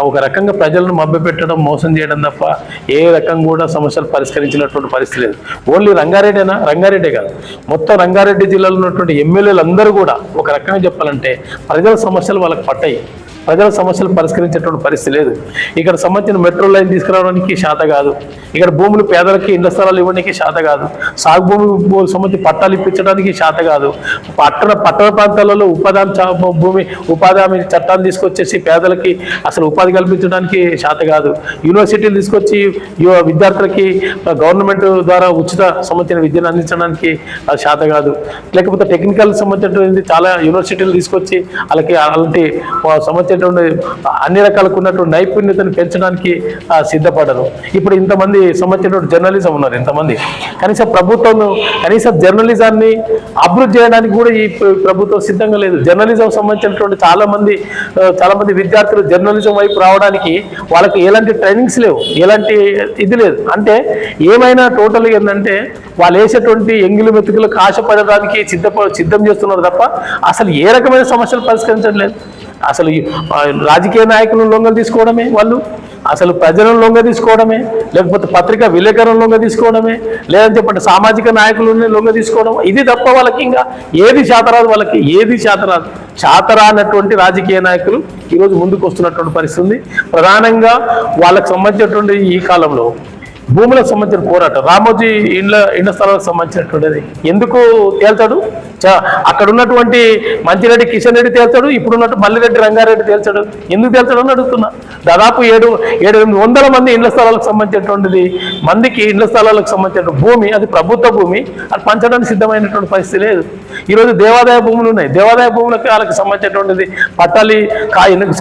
ఒక రకంగా ప్రజలను మభ్యపెట్టడం, మోసం చేయడం తప్ప ఏ రకంగా కూడా సమస్యలు పరిష్కరించినటువంటి పరిస్థితి లేదు. ఓన్లీ రంగారెడ్డేనా? రంగారెడ్డే కాదు, మొత్తం రంగారెడ్డి జిల్లాలో ఉన్నటువంటి ఎమ్మెల్యేలు అందరూ కూడా ఒక రకంగా చెప్పాలంటే ప్రజల సమస్యలు వాళ్ళకి పట్టాయి. ప్రజల సమస్యలు పరిష్కరించేటువంటి పరిస్థితి లేదు. ఇక్కడ సంబంధించిన మెట్రో లైన్ తీసుకురావడానికి శాత కాదు. ఇక్కడ భూములు పేదలకి ఇళ్ల స్థలాలు ఇవ్వడానికి శాత కాదు. సాగు భూమి సంబంధించి పట్టాలు ఇప్పించడానికి శాత కాదు. పట్టణ ప్రాంతాలలో ఉపాధి హామీ చట్టాలు తీసుకొచ్చేసి పేదలకి అసలు ఉపాధి కల్పించడానికి శాత కాదు. యూనివర్సిటీలు తీసుకొచ్చి విద్యార్థులకి గవర్నమెంట్ ద్వారా ఉచిత సంబంధించిన విద్యను అందించడానికి శాత కాదు. లేకపోతే టెక్నికల్ సంబంధించినటువంటి చాలా యూనివర్సిటీలు తీసుకొచ్చి వాళ్ళకి అలాంటి సంబంధించిన అన్ని రకాలకు ఉన్నటువంటి నైపుణ్యతను పెంచడానికి సిద్ధపడరు. ఇప్పుడు ఇంతమంది సంబంధించినటువంటి జర్నలిజం ఉన్నారు, ఇంతమంది. కనీసం ప్రభుత్వం కనీసం జర్నలిజాన్ని అభివృద్ధి చేయడానికి కూడా ఈ ప్రభుత్వం సిద్ధంగా లేదు. జర్నలిజం సంబంధించినటువంటి చాలా మంది విద్యార్థులు జర్నలిజం వైపు రావడానికి వాళ్ళకి ఎలాంటి ట్రైనింగ్స్ లేవు, ఎలాంటి ఇది లేదు. అంటే ఏమైనా టోటల్ ఏంటంటే వాళ్ళు వేసేటువంటి ఎంగిలి మెతుకులకు ఆశపడడానికి సిద్ధం చేస్తున్నారు తప్ప అసలు ఏ రకమైన సమస్యలు పరిష్కరించడం లేదు. అసలు రాజకీయ నాయకులను లొంగ తీసుకోవడమే, వాళ్ళు అసలు ప్రజలను లొంగ తీసుకోవడమే, లేకపోతే పత్రికా విలేకరులను లొంగ తీసుకోవడమే, లేదంటే చెప్పండి సామాజిక నాయకులని లొంగ తీసుకోవడం, ఇది తప్ప వాళ్ళకి ఇంకా ఏది శాతరాదు. వాళ్ళకి ఏది శాతరానటువంటి రాజకీయ నాయకులు ఈరోజు ముందుకు వస్తున్నటువంటి పరిస్థితి ఉంది. ప్రధానంగా వాళ్ళకి సంబంధించినటువంటి ఈ కాలంలో భూములకు సంబంధించిన పోరాటం, రామోజీ ఇండ్ల స్థలాలకు సంబంధించినటువంటిది ఎందుకు తేల్చాడు? అక్కడ ఉన్నటువంటి మంచిరెడ్డి కిషన్ రెడ్డి తేల్చాడు, ఇప్పుడున్నట్టు మల్లిరెడ్డి రంగారెడ్డి తేల్చాడు. ఎందుకు తేల్చాడు అని అడుగుతున్నా. దాదాపు 700 మంది ఇళ్ల స్థలాలకు సంబంధించినటువంటిది, మందికి ఇళ్ల స్థలాలకు సంబంధించిన భూమి, అది ప్రభుత్వ భూమి, అది పంచడానికి సిద్ధమైనటువంటి పరిస్థితి లేదు. ఈరోజు దేవాదాయ భూములు ఉన్నాయి, దేవాదాయ భూములకి వాళ్ళకి సంబంధించినటువంటిది పట్టాలి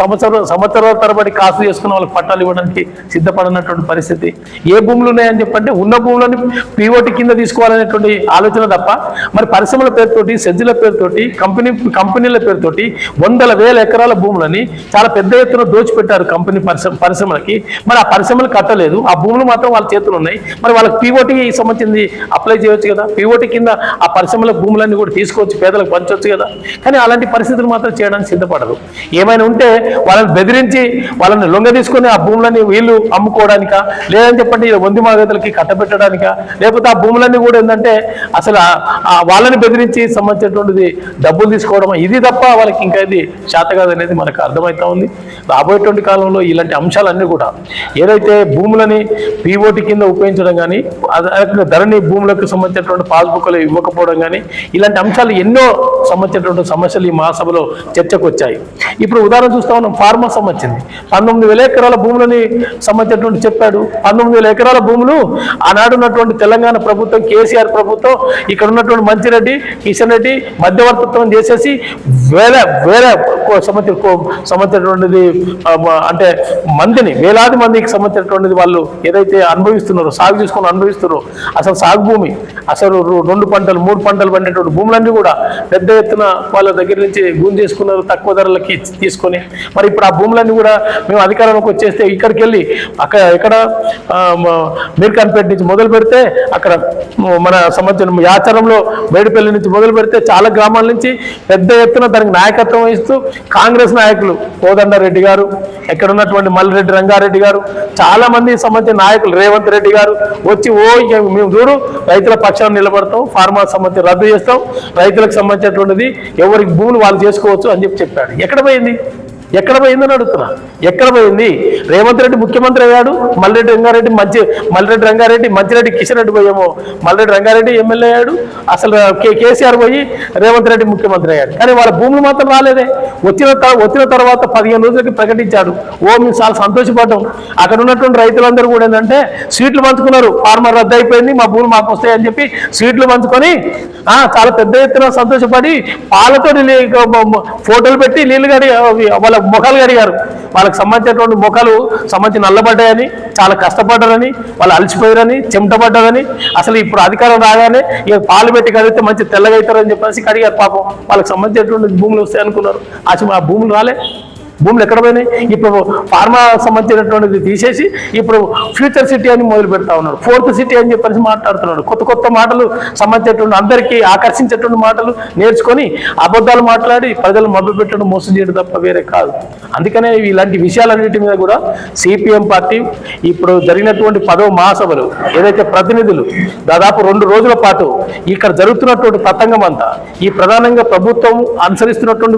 సంవత్సరాల తరబడి కాసు చేసుకున్న వాళ్ళకి పట్టాలు ఇవ్వడానికి సిద్ధపడినటువంటి పరిస్థితి. ఏ భూములు ఉన్నాయని చెప్పంటే ఉన్న భూములని పీఓటీ కింద తీసుకోవాలనేటువంటి ఆలోచన తప్ప, మరి పరిశ్రమల పేరుతోటి, సెజ్జుల పేరుతోటి, కంపెనీల పేరుతోటి 100,000 ఎకరాల భూములని చాలా పెద్ద ఎత్తున దోచిపెట్టారు కంపెనీ పరిశ్రమలకి. మరి ఆ పరిశ్రమలు కట్టలేదు, ఆ భూములు మాత్రం వాళ్ళ చేతులు ఉన్నాయి. మరి వాళ్ళకి పీఓటీకి సంబంధించింది అప్లై చేయొచ్చు కదా, పీఓటీ కింద ఆ పరిశ్రమల భూములన్నీ కూడా తీసుకోవచ్చు, పేదలకు పంచవచ్చు కదా. కానీ అలాంటి పరిస్థితులు మాత్రం చేయడానికి సిద్ధపడరు. ఏమైనా ఉంటే వాళ్ళని బెదిరించి వాళ్ళని లొంగ తీసుకొని ఆ భూములని వీళ్ళు అమ్ముకోవడానికా, లేదని చెప్పండి వంది మాగతులకి కట్టబెట్టడానికా, లేకపోతే ఆ భూములన్నీ కూడా ఏంటంటే అసలు వాళ్ళని బెదిరించి సంబంధించినటువంటిది డబ్బులు తీసుకోవడం, ఇది తప్ప వాళ్ళకి ఇంకా ఇది శాత కాదనేది మనకు అర్థమవుతా ఉంది. రాబోయేటువంటి కాలంలో ఇలాంటి అంశాలన్నీ కూడా ఏదైతే భూములని పీఓటీ కింద ఉపయోగించడం కానీ, ధరణి భూములకు సంబంధించినటువంటి పాస్బుక్లు ఇవ్వకపోవడం కానీ, ఇలాంటి అంశాలు ఎన్నో సంబంధించినటువంటి సమస్యలు ఈ మహాసభలో చర్చకు వచ్చాయి. ఇప్పుడు ఉదాహరణ చూస్తా ఉన్నాం, ఫార్మా సంబంధించింది 19,000 ఎకరాల భూములని సంబంధించినటువంటి చెప్పాడు. 19,000 ఎకరాల భూములు ఆనాడు ఉన్నటువంటి తెలంగాణ ప్రభుత్వం, కేసీఆర్ ప్రభుత్వం, ఇక్కడ ఉన్నటువంటి మంచిరెడ్డి కిషన్ రెడ్డి మధ్యవర్తిత్వం చేసేసి వేల సంబంధించినటువంటిది అంటే మందిని, వేలాది మందికి సంబంధించినటువంటిది వాళ్ళు ఏదైతే అనుభవిస్తున్నారో, సాగు చేసుకొని అనుభవిస్తున్నారో, అసలు సాగు భూమి, అసలు 2 పంటలు 3 పంటలు పండేటువంటి భూములన్నీ కూడా పెద్ద ఎత్తున వాళ్ళ దగ్గర నుంచి గుంజేసుకున్నారు, తక్కువ ధరలకి తీసుకొని. మరి ఇప్పుడు ఆ భూములన్నీ కూడా మేము అధికారంలోకి వచ్చేస్తే ఇక్కడికి వెళ్ళి ఎక్కడ మీర్ఖాన్పేట నుంచి మొదలు పెడితే, అక్కడ మన సంబంధించిన యాచారంలో మేడిపల్లి నుంచి మొదలు పెడితే చాలా గ్రామాల నుంచి పెద్ద ఎత్తున దానికి నాయకత్వం వహిస్తూ కాంగ్రెస్ నాయకులు కోదండరెడ్డి గారు, ఎక్కడ ఉన్నటువంటి మల్లిరెడ్డి రంగారెడ్డి గారు, చాలా మంది సంబంధించిన నాయకులు, రేవంత్ రెడ్డి గారు వచ్చి మేము చూడు రైతుల పక్షాన్ని నిలబడతాం, ఫార్మా సంబంధించి రద్దు చేస్తాం, రైతులకు సంబంధించినటువంటిది ఎవరికి భూములు వాళ్ళు చేసుకోవచ్చు అని చెప్పాడు. ఎక్కడ పోయింది అని అడుగుతున్నా. ఎక్కడ పోయింది? రేవంత్ రెడ్డి ముఖ్యమంత్రి అయ్యాడు, మల్లిరెడ్డి రంగారెడ్డి మంచిరెడ్డి కిషన్ రెడ్డి పోయేమో మల్లిరెడ్డి రంగారెడ్డి ఎమ్మెల్యే అయ్యాడు, అసలు కేసీఆర్ పోయి రేవంత్ రెడ్డి ముఖ్యమంత్రి అయ్యాడు. కానీ వాళ్ళ భూములు మాత్రం రాలేదే. వచ్చిన తర్వాత 15 రోజులకి ప్రకటించాడు. మేము చాలా సంతోషపడ్డాం. అక్కడ ఉన్నటువంటి రైతులందరూ కూడా ఏంటంటే స్వీట్లు పంచుకున్నారు, ఫార్మర్ రద్దు అయిపోయింది, మా భూములు మాకు వస్తాయని చెప్పి స్వీట్లు పంచుకొని చాలా పెద్ద ఎత్తున సంతోషపడి పాలతో ఫోటోలు పెట్టి నీళ్లు గడి వాళ్ళ ముఖాలు కడిగారు. వాళ్ళకి సంబంధించినటువంటి ముఖాలు సంబంధించి నల్లబడ్డాయని, చాలా కష్టపడ్డారని, వాళ్ళు అలసిపోయారని, చెమటపడ్డారని, అసలు ఇప్పుడు అధికారం రాగానే ఇక పాలు పెట్టి కడిగితే మంచి తెల్లగా అవుతారని చెప్పేసి కడిగారు. పాపం వాళ్ళకి సంబంధించినటువంటి భూములు వస్తాయి అనుకున్నారు. ఆ భూములు రాలే. భూములు ఎక్కడ పోయినాయి? ఇప్పుడు ఫార్మా సంబంధించినటువంటిది తీసేసి ఇప్పుడు ఫ్యూచర్ సిటీ అని మొదలు పెడతా ఉన్నారు, 4th సిటీ అని చెప్పేసి మాట్లాడుతున్నాడు. కొత్త మాటలు సంబంధించినటువంటి అందరికీ ఆకర్షించేటువంటి మాటలు నేర్చుకొని అబద్ధాలు మాట్లాడి ప్రజలు మభ్యపెట్టడం, మోసం చేయడం తప్ప వేరే కాదు. అందుకనే ఇలాంటి విషయాలన్నిటి మీద కూడా సిపిఎం పార్టీ ఇప్పుడు జరిగినటువంటి 10వ మహాసభలు ఏదైతే ప్రతినిధులు దాదాపు 2 రోజుల పాటు ఇక్కడ జరుగుతున్నటువంటి తతంగం అంతా ఈ ప్రధానంగా ప్రభుత్వం అనుసరిస్తున్నటువంటి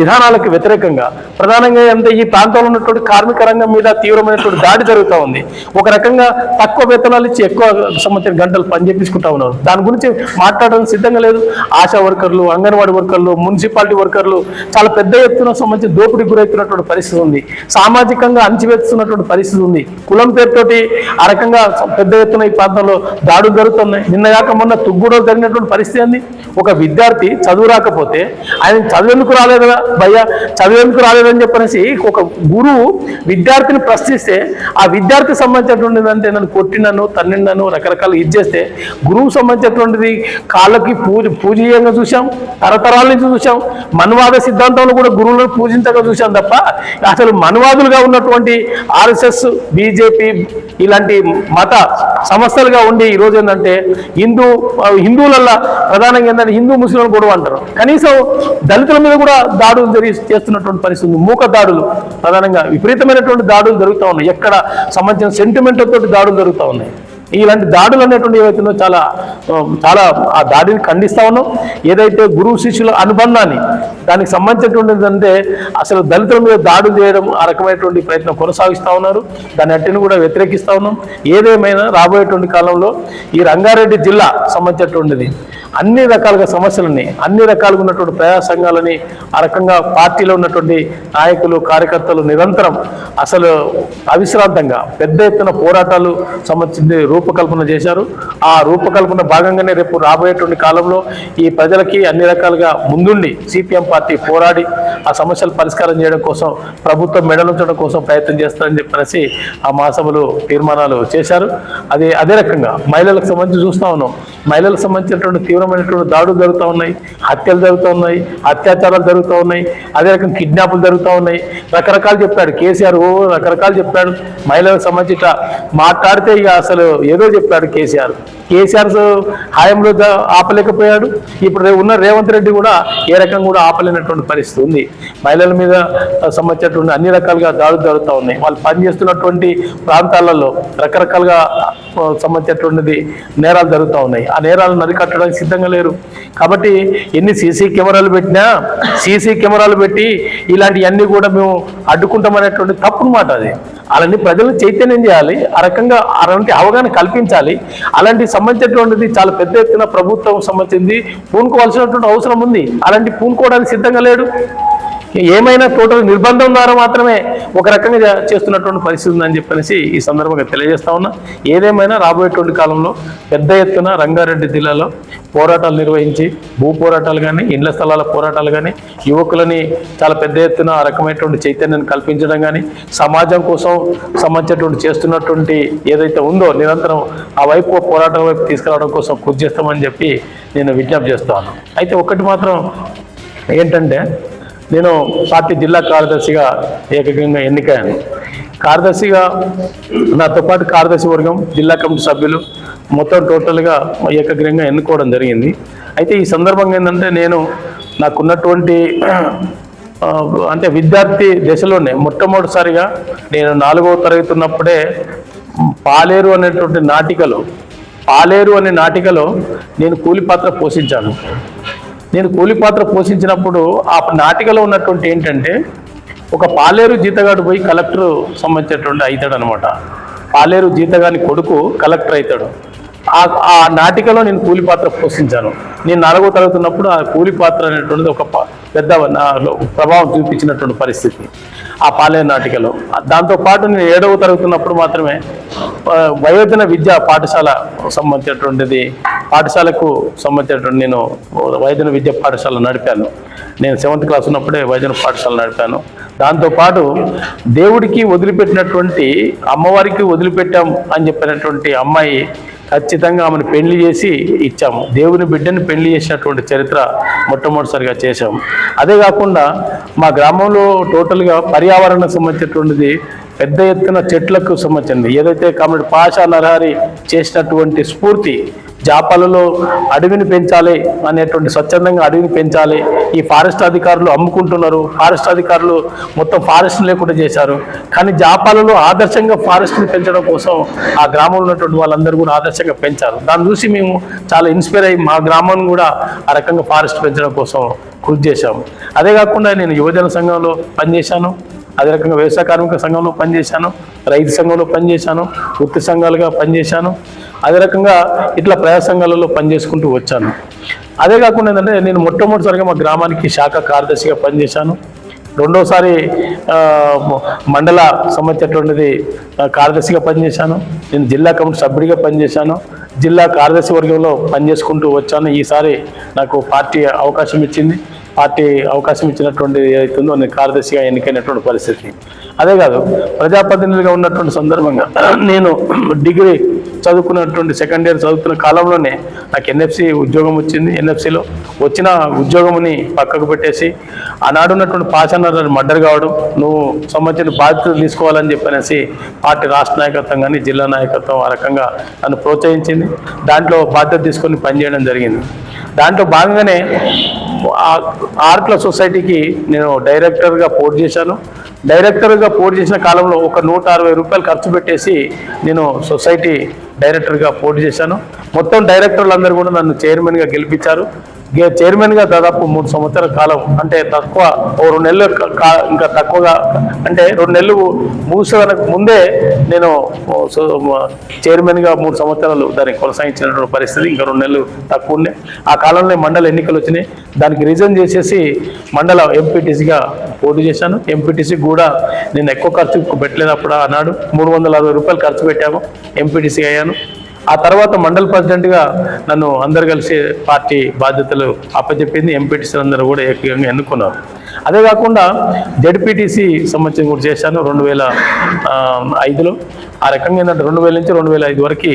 విధానాలకు వ్యతిరేకంగా, ప్రధానంగా అంటే ఈ ప్రాంతంలో ఉన్నటువంటి కార్మిక రంగం మీద తీవ్రమైనటువంటి దాడి జరుగుతూ ఉంది. ఒక రకంగా తక్కువ వేతనాలు ఇచ్చి ఎక్కువ సంబంధించిన గంటలు పనిచేపించుకుంటా ఉన్నారు. దాని గురించి మాట్లాడడానికి సిద్ధంగా లేదు. ఆశా వర్కర్లు, అంగన్వాడీ వర్కర్లు, మున్సిపాలిటీ వర్కర్లు చాలా పెద్ద ఎత్తున సంబంధించి దోపిడీ గురవుతున్నటువంటి పరిస్థితి ఉంది. సామాజికంగా అణచివేస్తున్నటువంటి పరిస్థితి ఉంది. కులం పేరుతోటి ఆ రకంగా పెద్ద ఎత్తున ఈ ప్రాంతంలో దాడులు జరుగుతున్నాయి. నిన్నగాక మొన్న తుగ్గుడో జరిగినటువంటి పరిస్థితి ఉంది. ఒక విద్యార్థి చదువు రాకపోతే ఆయన చదువెందుకు రాలేదా భయ్యా, చదువెందుకు రాలేదని చెప్పనేసి ఒక గురువు విద్యార్థిని ప్రశ్నిస్తే ఆ విద్యార్థి సంబంధించినటువంటిది అంటే నన్ను కొట్టినను, తన్నిండను, రకరకాల ఇచ్చేస్తే గురువు సంబంధించినటువంటిది కాళ్ళకి పూజనీయంగా చూసాం, తరతరాల నుంచి చూసాం. మనువాద సిద్ధాంతంలో కూడా గురువులను పూజించగా చూసాం తప్ప అసలు మనువాదులుగా ఉన్నటువంటి ఆర్ఎస్ఎస్, బీజేపీ ఇలాంటి మత సంస్థలుగా ఉండి ఈరోజు ఏంటంటే హిందువులల్లో ప్రధానంగా ఏంటంటే హిందూ ముస్లింలు గొడవ అంటారు. కనీసం దళితుల మీద కూడా దాడులు చేస్తున్నటువంటి పరిస్థితి ఉంది. మూక దాడులు ప్రధానంగా విపరీతమైనటువంటి దాడులు జరుగుతూ ఉన్నాయి. ఎక్కడ సంబంధించిన సెంటిమెంట్ తోటి దాడులు జరుగుతూ ఉన్నాయి. ఇలాంటి దాడులు అనేటువంటి ఏవైతుందో చాలా చాలా ఆ దాడిని ఖండిస్తా ఉన్నాం. ఏదైతే గురువు శిష్యుల అనుబంధాన్ని దానికి సంబంధించినటువంటిది అంటే అసలు దళితుల మీద దాడులు చేయడం ఆ రకమైనటువంటి ప్రయత్నం కొనసాగిస్తూ ఉన్నారు. దాని అట్టిని కూడా వ్యతిరేకిస్తూ ఉన్నాం. ఏదేమైనా రాబోయేటువంటి కాలంలో ఈ రంగారెడ్డి జిల్లా సంబంధించినటువంటిది అన్ని రకాలుగా సమస్యలని, అన్ని రకాలుగా ఉన్నటువంటి ప్రజా సంఘాలని, ఆ రకంగా పార్టీలో ఉన్నటువంటి నాయకులు కార్యకర్తలు నిరంతరం అసలు అవిశ్రాంతంగా పెద్ద ఎత్తున పోరాటాలు సంబంధించి రూపకల్పన చేశారు. ఆ రూపకల్పన భాగంగానే రేపు రాబోయేటువంటి కాలంలో ఈ ప్రజలకి అన్ని రకాలుగా ముందుండి సిపిఎం పార్టీ పోరాడి ఆ సమస్యలు పరిష్కారం చేయడం కోసం, ప్రభుత్వం మెడలుంచడం కోసం ప్రయత్నం చేస్తారని చెప్పేసి ఆ మహాసభలు తీర్మానాలు చేశారు. అదే రకంగా మహిళలకు సంబంధించి చూస్తూ ఉన్నాం. మహిళలకు సంబంధించినటువంటి తీవ్రమైనటువంటి దాడులు జరుగుతూ ఉన్నాయి, హత్యలు జరుగుతూ ఉన్నాయి, అత్యాచారాలు జరుగుతూ ఉన్నాయి, అదే రకంగా కిడ్నాపులు జరుగుతూ ఉన్నాయి. రకరకాలు చెప్పాడు కేసీఆర్, రకరకాలు చెప్పాడు. మహిళలకు సంబంధించి మాట్లాడితే ఇక అసలు ఏదో చెప్పాడు కేసీఆర్ హాయంలో ఆపలేకపోయాడు. ఇప్పుడు ఉన్న రేవంత్ రెడ్డి కూడా ఏ రకంగా కూడా ఆపలేనటువంటి పరిస్థితి ఉంది. మహిళల మీద సంబంధించినటువంటి అన్ని రకాలుగా దాడులు జరుగుతూ ఉన్నాయి. వాళ్ళు పనిచేస్తున్నటువంటి ప్రాంతాలలో రకరకాలుగా సంబంధించినటువంటిది నేరాలు జరుగుతూ ఉన్నాయి. ఆ నేరాలను అరికట్టడానికి సిద్ధంగా లేరు. కాబట్టి ఎన్ని సీసీ కెమెరాలు పెట్టినా, సీసీ కెమెరాలు పెట్టి ఇలాంటివన్నీ కూడా మేము అడ్డుకుంటామనేటువంటి తప్పుడు మాట అది. అలాంటి ప్రజలు చైతన్యం చేయాలి, ఆ రకంగా అలాంటి అవగాహన కల్పించాలి. అలాంటి సంబంధించినటువంటిది చాలా పెద్ద ఎత్తున ప్రభుత్వం సంబంధించింది పూనుకోవాల్సినటువంటి అవసరం ఉంది. అలాంటి పూనుకోవడానికి సిద్ధంగా లేడు. ఏమైనా టోటల్ నిర్బంధం ద్వారా మాత్రమే ఒక రకంగా చేస్తున్నటువంటి పరిస్థితి ఉందని చెప్పనేసి ఈ సందర్భంగా తెలియజేస్తా ఉన్నా. ఏదేమైనా రాబోయేటువంటి కాలంలో పెద్ద ఎత్తున రంగారెడ్డి జిల్లాలో పోరాటాలు నిర్వహించి, భూ పోరాటాలు కానీ, ఇండ్ల స్థలాల పోరాటాలు కానీ, యువకులని చాలా పెద్ద ఎత్తున ఆ రకమైనటువంటి చైతన్యాన్ని కల్పించడం కానీ, సమాజం కోసం సంబంధించినటువంటి చేస్తున్నటువంటి ఏదైతే ఉందో నిరంతరం ఆ వైపు పోరాటం వైపు తీసుకురావడం కోసం కృషి చేస్తామని చెప్పి నేను విజ్ఞప్తి చేస్తాను. అయితే ఒకటి మాత్రం ఏంటంటే, నేను పార్టీ జిల్లా కార్యదర్శిగా ఏకంగా ఎన్నికయ్యాను. కార్యదర్శిగా నాతో పాటు కార్యదర్శి వర్గం, జిల్లా కమిటీ సభ్యులు మొత్తం టోటల్గా ఏకగ్రీవంగా ఎన్నుకోవడం జరిగింది. అయితే ఈ సందర్భంగా ఏంటంటే, నేను నాకున్నటువంటి అంటే విద్యార్థి దశలోనే మొట్టమొదటిసారిగా నేను 4వ తరగతి ఉన్నప్పుడే పాలేరు అనే నాటికలో నేను కూలి పాత్ర పోషించాను. నేను కూలి పాత్ర పోషించినప్పుడు ఆ నాటికలో ఉన్నటువంటి ఏంటంటే, ఒక పాలేరు జీతగాడు పోయి కలెక్టర్ సంబంధించినటువంటి అవుతాడు అనమాట. పాలేరు జీతగాని కొడుకు కలెక్టర్ అవుతాడు. ఆ నాటికలో నేను కూలి పాత్ర పోషించాను. నేను 4వ తరగతి ఉన్నప్పుడు ఆ కూలి పాత్ర అనేటువంటిది ఒక పెద్ద ప్రభావం చూపించినటువంటి పరిస్థితి ఆ పాలేరు నాటికలో. దాంతోపాటు నేను 7వ తరగతి ఉన్నప్పుడు మాత్రమే వయోజన విద్యా పాఠశాల సంబంధించినటువంటిది పాఠశాలకు సంబంధించినటువంటి నేను వయోజన విద్యా పాఠశాల నడిపాను. నేను 7th క్లాస్ ఉన్నప్పుడే వయోజన పాఠశాల నడిపాను. దాంతోపాటు దేవుడికి వదిలిపెట్టినటువంటి అమ్మవారికి వదిలిపెట్టాం అని చెప్పినటువంటి అమ్మాయి ఖచ్చితంగా ఆమెను పెళ్లి చేసి ఇచ్చాము. దేవుని బిడ్డని పెళ్లి చేసినటువంటి చరిత్ర మొట్టమొదటిసారిగా చేశాము. అదే కాకుండా మా గ్రామంలో టోటల్గా పర్యావరణం సంబంధించినటువంటిది పెద్ద ఎత్తున చెట్లకు సంబంధించింది ఏదైతే కామ్రేడ్ పాషా నరహరి చేసినటువంటి స్ఫూర్తి, జాపాలలో అడవిని పెంచాలి అనేటువంటి స్వచ్ఛందంగా అడవిని పెంచాలి. ఈ ఫారెస్ట్ అధికారులు అమ్ముకుంటున్నారు, ఫారెస్ట్ అధికారులు మొత్తం ఫారెస్ట్ లేకుండా చేశారు. కానీ జాపాలలో ఆదర్శంగా ఫారెస్ట్ని పెంచడం కోసం ఆ గ్రామంలో ఉన్నటువంటి వాళ్ళందరూ కూడా ఆదర్శంగా పెంచారు. దాన్ని చూసి మేము చాలా ఇన్స్పైర్ అయ్యి మా గ్రామాన్ని కూడా ఆ రకంగా ఫారెస్ట్ పెంచడం కోసం కృషి చేశాము. అదే కాకుండా నేను యువజన సంఘంలో పనిచేశాను. అదే రకంగా వ్యవసాయ కార్మిక సంఘంలో పనిచేశాను, రైతు సంఘంలో పనిచేశాను, వృత్తి సంఘాలుగా పనిచేశాను. అదే రకంగా ఇట్లా ప్రజా సంఘాలలో పనిచేసుకుంటూ వచ్చాను. అదే కాకుండా ఏంటంటే, నేను మొట్టమొదటిసారిగా మా గ్రామానికి శాఖ కార్యదర్శిగా పనిచేశాను. రెండోసారి మండల సంబంధించినటువంటిది కార్యదర్శిగా పనిచేశాను. నేను జిల్లా కమిటీ సభ్యుడిగా పనిచేశాను. జిల్లా కార్యదర్శి వర్గంలో పనిచేసుకుంటూ వచ్చాను. ఈసారి నాకు పార్టీ అవకాశం ఇచ్చింది. పార్టీ అవకాశం ఇచ్చినటువంటి ఏదైతుందో నేను కార్యదర్శిగా ఎన్నికైనటువంటి పరిస్థితి. అదే కాదు, ప్రజాప్రతినిధులుగా ఉన్నటువంటి సందర్భంగా నేను డిగ్రీ చదువుకున్నటువంటి సెకండ్ ఇయర్ చదువుతున్న కాలంలోనే నాకు ఎన్ఎఫ్సి ఉద్యోగం వచ్చింది. ఎన్ఎఫ్సిలో వచ్చిన ఉద్యోగంని పక్కకు పెట్టేసి ఆనాడున్నటువంటి పాషానర్ మర్డర్ కావడం, నువ్వు సంబంధించిన బాధ్యతలు తీసుకోవాలని చెప్పనేసి పార్టీ రాష్ట్ర నాయకత్వం కానీ జిల్లా నాయకత్వం ఆ రకంగా నన్ను ప్రోత్సహించింది. దాంట్లో బాధ్యత తీసుకొని పనిచేయడం జరిగింది. దాంట్లో భాగంగానే ఆర్ట్ల సొసైటీకి నేను డైరెక్టర్గా పోటీ చేశాను. డైరెక్టర్గా పోటీ చేసిన కాలంలో ఒక 160 రూపాయలు ఖర్చు పెట్టేసి నేను సొసైటీ డైరెక్టర్గా పోటీ చేశాను. మొత్తం డైరెక్టర్లు కూడా నన్ను చైర్మన్గా గెలిపించారు. చైర్మన్గా దాదాపు 3 సంవత్సరాల కాలం, అంటే తక్కువ ఓ 2 నెలలు ఇంకా తక్కువగా, అంటే 2 నెలలు ముగిసేదానికి ముందే నేను చైర్మన్గా 3 సంవత్సరాలు దాన్ని కొనసాగించినటువంటి పరిస్థితి. ఇంకా 2 నెలలు తక్కువ ఉండే. ఆ కాలంలో మండల ఎన్నికలు వచ్చినాయి. దానికి రిజైన్ చేసేసి మండల ఎంపీటీసీగా పోటీ చేశాను. ఎంపీటీసీ కూడా నేను ఎక్కువ ఖర్చు పెట్టలేనప్పుడు అన్నాడు 360 రూపాయలు ఖర్చు పెట్టాము, ఎంపీటీసీ అయ్యాను. ఆ తర్వాత మండల ప్రెసిడెంట్గా నన్ను అందరు కలిసి పార్టీ బాధ్యతలు అప్పచెప్పింది. ఎంపీటీసీలు అందరూ కూడా ఏకంగా ఎన్నుకున్నారు. అదే కాకుండా జెడ్పీటీసీ సంబంధించి కూడా చేశాను 2005లో. ఆ రకంగా ఏంటంటే 2000 నుంచి 2005 వరకు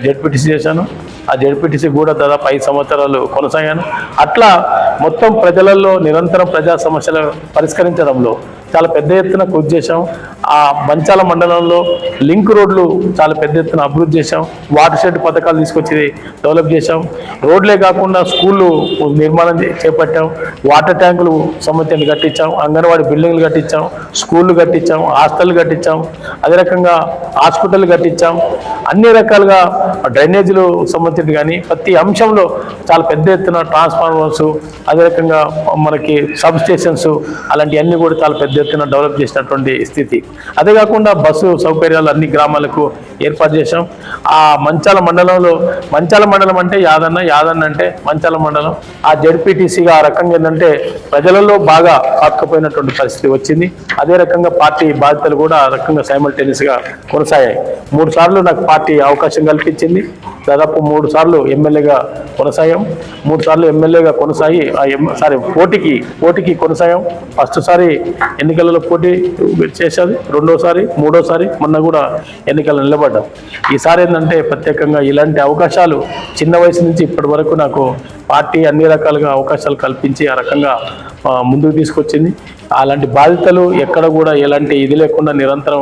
జెడ్పీటీసీ చేశాను. ఆ జెడ్పీటీసీ కూడా దాదాపు 5 సంవత్సరాలు కొనసాగాను. అట్లా మొత్తం ప్రజలలో నిరంతరం ప్రజా సమస్యలు పరిష్కరించడంలో చాలా పెద్ద ఎత్తున కృషి చేశాం. ఆ మంచాల మండలంలో లింక్ రోడ్లు చాలా పెద్ద ఎత్తున అభివృద్ధి చేశాం. వాటర్ షెడ్ పథకాలు తీసుకొచ్చి డెవలప్ చేశాం. రోడ్లే కాకుండా స్కూళ్ళు నిర్మాణం చేపట్టాం. వాటర్ ట్యాంకులు సంబంధించి కట్టించాం. అంగన్వాడీ బిల్డింగ్లు కట్టించాం. స్కూళ్ళు కట్టించాం. హాస్టల్ కట్టించాం. అదే రకంగా హాస్పిటల్ కట్టించాం. అన్ని రకాలుగా డ్రైనేజీలు సంబంధించి కానీ ప్రతి అంశంలో చాలా పెద్ద ఎత్తున ట్రాన్స్ఫార్మర్స్, అదే రకంగా మనకి సబ్ స్టేషన్స్, అలాంటివన్నీ కూడా చాలా పెద్ద ఎత్తున డెవలప్ చేసినటువంటి స్థితి. అదే కాకుండా బస్సు సౌకర్యాలు అన్ని గ్రామాలకు ఏర్పాటు చేశాం. ఆ మంచాల మండలంలో, మంచాల మండలం అంటే యాదన్న అంటే మంచాల మండలం. ఆ జెడ్పీటీసీగా ఆ రకంగా ఏంటంటే ప్రజలలో బాగా పాతుకుపోయినటువంటి పరిస్థితి వచ్చింది. అదే రకంగా పార్టీ బాధ్యతలు కూడా ఆ రకంగా సైమల్టేనియస్గా కొనసాగాయి. 3 సార్లు నాకు పార్టీ అవకాశం కల్పించింది. దాదాపు 3 సార్లు ఎమ్మెల్యేగా కొనసాగాం. 3 సార్లు ఎమ్మెల్యేగా కొనసాగి పోటీకి కొనసాగాం. ఫస్ట్ సారి ఎన్నికలలో పోటీ చేసేది, 2వసారి 3వసారి మొన్న కూడా ఎన్నికలు నిలబడ్డాం. ఈసారి ఏంటంటే ప్రత్యేకంగా ఇలాంటి అవకాశాలు చిన్న వయసు నుంచి ఇప్పటి వరకు నాకు పార్టీ అన్ని రకాలుగా అవకాశాలు కల్పించి ఆ రకంగా ముందుకు తీసుకొచ్చింది. అలాంటి బాధ్యతలు ఎక్కడ కూడా ఎలాంటి ఇది లేకుండా నిరంతరం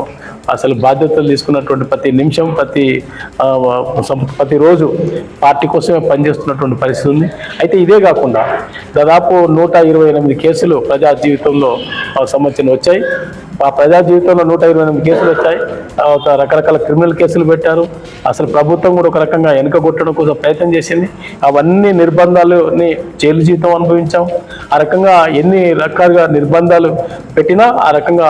అసలు బాధ్యతలు తీసుకున్నటువంటి ప్రతి నిమిషం, ప్రతిరోజు పార్టీ కోసమే పనిచేస్తున్నటువంటి పరిస్థితి ఉంది. అయితే ఇదే కాకుండా దాదాపు 128 కేసులు ప్రజా జీవితంలో సంబంధించి వచ్చాయి. ఆ ప్రజా జీవితంలో 128 కేసులు వచ్చాయి. రకరకాల క్రిమినల్ కేసులు పెట్టారు. అసలు ప్రభుత్వం కూడా ఒక రకంగా వెనుకగొట్టడం కోసం ప్రయత్నం చేసింది. అవన్నీ నిర్బంధాలని జైలు జీవితం అనుభవించాం. ఆ రకంగా ఎన్ని రకాలుగా నిర్బంధాలు పెట్టినా ఆ రకంగా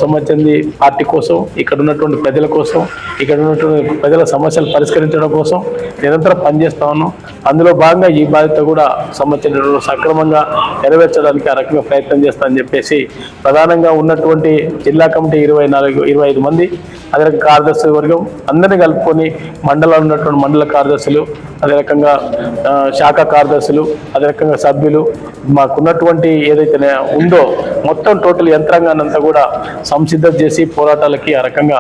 సంబంధించింది పార్టీ కోసం, ఇక్కడ ఉన్నటువంటి ప్రజల కోసం, ఇక్కడ ఉన్నటువంటి ప్రజల సమస్యలు పరిష్కరించడం కోసం నిరంతరం పనిచేస్తా ఉన్నాం. అందులో భాగంగా ఈ బాధ్యత కూడా సంబంధించిన సక్రమంగా నెరవేర్చడానికి ఆ రకంగా ప్రయత్నం చేస్తా అని చెప్పేసి ప్రధానంగా ఉన్నటువంటి జిల్లా కమిటీ 25 మంది, అదే రకంగా కార్యదర్శి వర్గం అందరినీ కలుపుకొని మండలంలో ఉన్నటువంటి మండల కార్యదర్శులు, అదే రకంగా శాఖ కార్యదర్శులు, అదే రకంగా సభ్యులు, మాకున్నటువంటి ఏదైతే ఉందో మొత్తం టోటల్ యంత్రాంగాన్ని అంతా కూడా సంసిద్ధం చేసి పోరాటాలకి ఆ రకంగా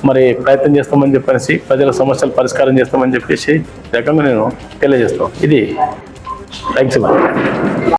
మరి ప్రయత్నం చేస్తామని చెప్పేసి, ప్రజల సమస్యలు పరిష్కారం చేస్తామని చెప్పేసి రకంగా నేను తెలియజేస్తాను. ఇది థ్యాంక్స్.